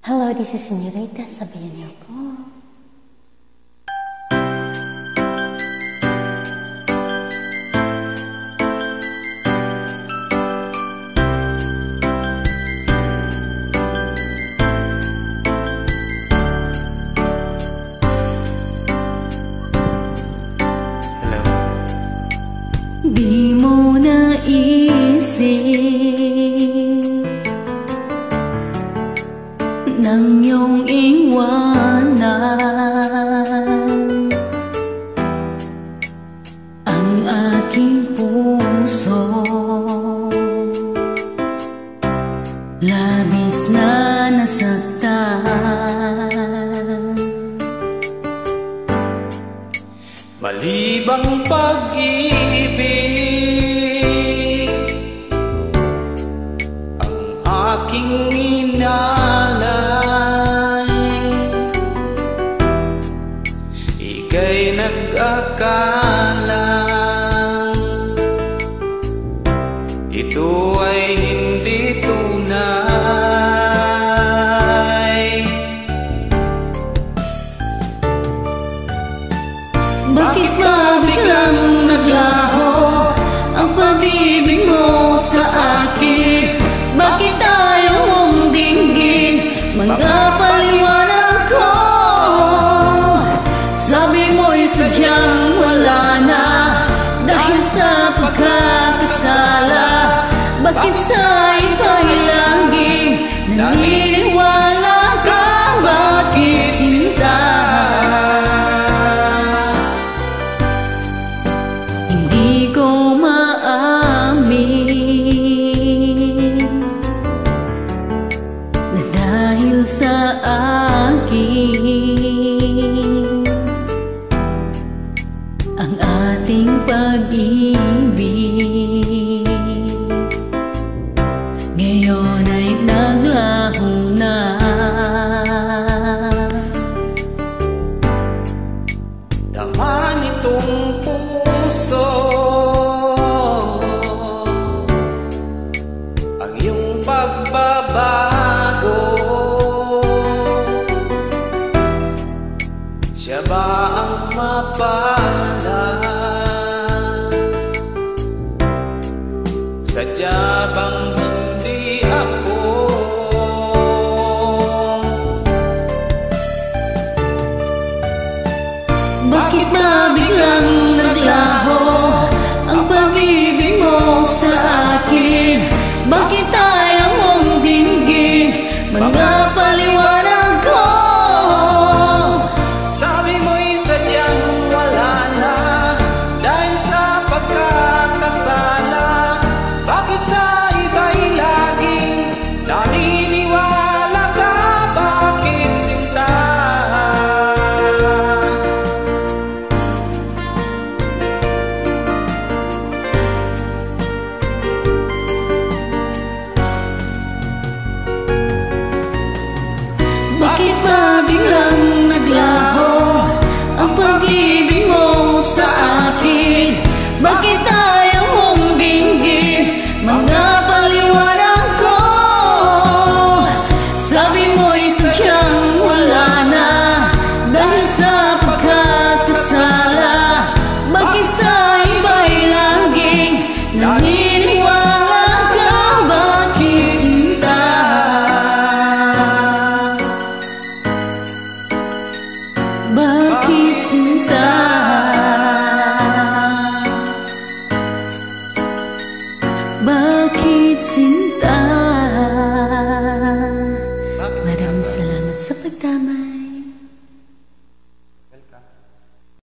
Hello, this is Señorita. Sabihin niyo po. Di mo naisip nang iyong iwanan ang aking puso. Labis na nasaktan, malibang pag-ibig ang aking inalay. Ika'y nag-akala ito ay hindi tunay. Bakit ba biglang naglaho ang pag-ibig mo sa akin? Bakit ayaw mong dinggin mga paliwanag ko? Sabi mo'y sadyang wala na dahil sa pagkakasala. Bakit sa iba'y laging naniniwala ka? Bakit sinta? Hindi ko maamin na dahil sa akin ang ating pag-ibig ngayon ay naglaho na. Dama nitong puso ang iyong pagbabago. Siya ba ang mapala? Sadya bang hindi ako? Bakit ba biglang naglaho ang pag-ibig mo sa akin? Bakit ayaw mong dinggin mga paliwanag ko? Sabi mo'y sadyang wala na dahil sa pagkakasala. Bakit sa iba'y laging naniniwala ka? Bakit sinta? Bakit ba biglang naglaho ang pag-ibig mo sa akin? Bakit ayaw mong dinggin mga paliwanag ko? Sabi mo'y sadyang wala na dahil sa pagkakasala. Bakit sa iba'y laging naniniwala ka? Bakit sinta? Bakit sinta? Bakit sinta? Maraming salamat sa pagtama.